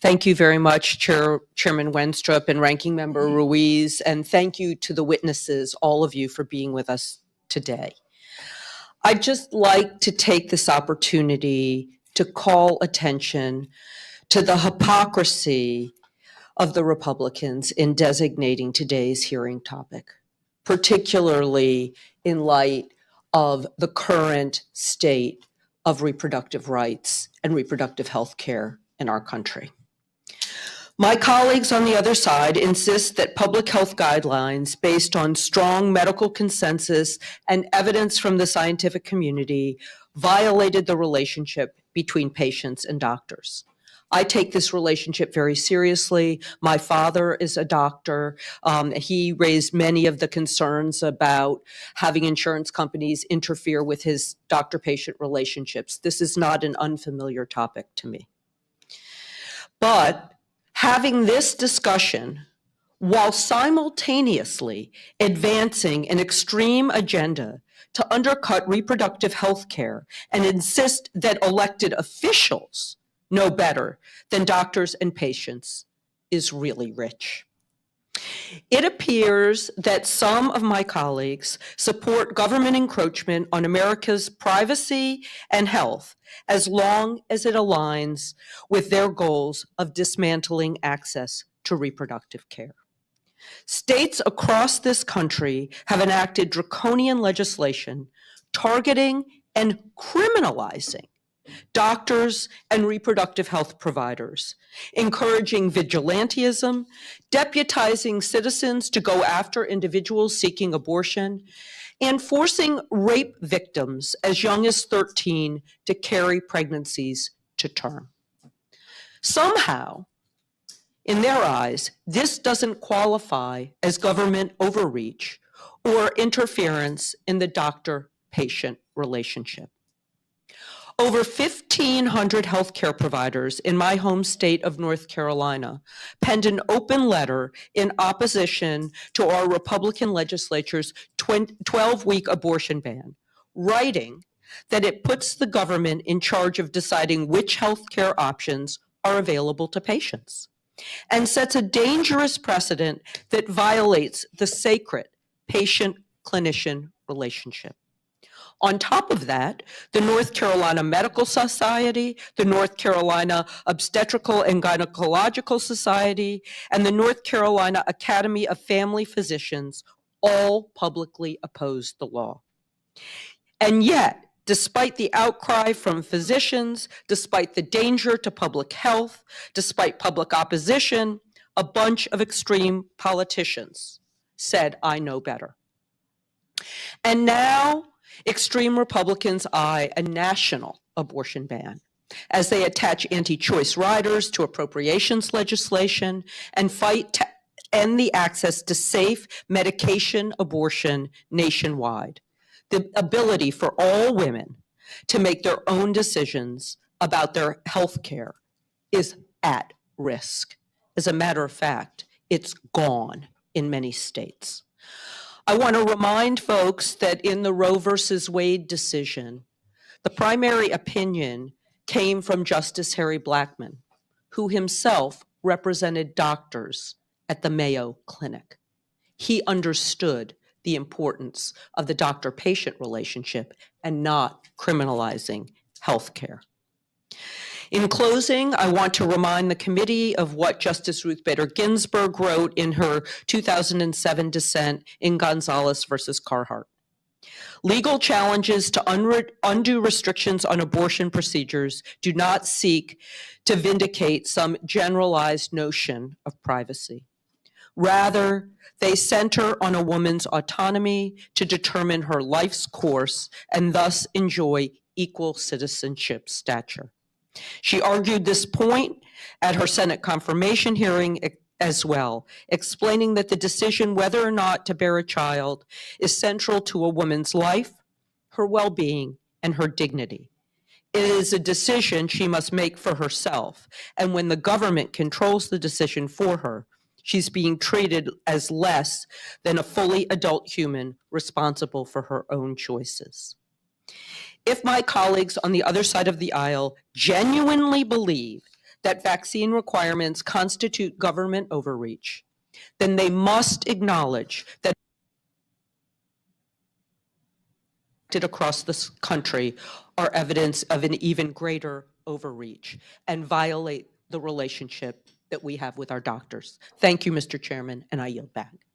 Thank you very much, Chairman Wenstrup and Ranking Member Ruiz, and thank you to the witnesses, all of you, for being with us today. I'd just like to take this opportunity to call attention to the hypocrisy of the Republicans in designating today's hearing topic, particularly in light of the current state of reproductive rights and reproductive health care in our country. My colleagues on the other side insist that public health guidelines based on strong medical consensus and evidence from the scientific community violated the relationship between patients and doctors. I take this relationship very seriously. My father is a doctor. He raised many of the concerns about having insurance companies interfere with his doctor-patient relationships. This is not an unfamiliar topic to me. But having this discussion while simultaneously advancing an extreme agenda to undercut reproductive health care and insist that elected officials know better than doctors and patients is really rich. It appears that some of my colleagues support government encroachment on America's privacy and health as long as it aligns with their goals of dismantling access to reproductive care. States across this country have enacted draconian legislation targeting and criminalizing doctors and reproductive health providers, encouraging vigilantism, deputizing citizens to go after individuals seeking abortion, and forcing rape victims as young as 13 to carry pregnancies to term. Somehow, in their eyes, this doesn't qualify as government overreach or interference in the doctor-patient relationship. Over 1,500 healthcare providers in my home state of North Carolina penned an open letter in opposition to our Republican legislature's 12-week abortion ban, writing that it puts the government in charge of deciding which healthcare options are available to patients, and sets a dangerous precedent that violates the sacred patient-clinician relationship. On top of that, the North Carolina Medical Society, the North Carolina Obstetrical and Gynecological Society, and the North Carolina Academy of Family Physicians all publicly opposed the law. And yet, despite the outcry from physicians, despite the danger to public health, despite public opposition, a bunch of extreme politicians said, "I know better." And now, extreme Republicans eye a national abortion ban as they attach anti-choice riders to appropriations legislation and fight to end the access to safe medication abortion nationwide. The ability for all women to make their own decisions about their health care is at risk. As a matter of fact, it's gone in many states. I want to remind folks that in the Roe versus Wade decision, the primary opinion came from Justice Harry Blackmun, who himself represented doctors at the Mayo Clinic. He understood the importance of the doctor-patient relationship and not criminalizing healthcare. In closing, I want to remind the committee of what Justice Ruth Bader Ginsburg wrote in her 2007 dissent in Gonzalez versus Carhart. Legal challenges to undue restrictions on abortion procedures do not seek to vindicate some generalized notion of privacy. Rather, they center on a woman's autonomy to determine her life's course and thus enjoy equal citizenship stature. She argued this point at her Senate confirmation hearing as well, explaining that the decision whether or not to bear a child is central to a woman's life, her well-being, and her dignity. It is a decision she must make for herself, and when the government controls the decision for her, she's being treated as less than a fully adult human responsible for her own choices. If my colleagues on the other side of the aisle genuinely believe that vaccine requirements constitute government overreach, then they must acknowledge that across this country are evidence of an even greater overreach and violate the relationship that we have with our doctors. Thank you, Mr. Chairman, and I yield back.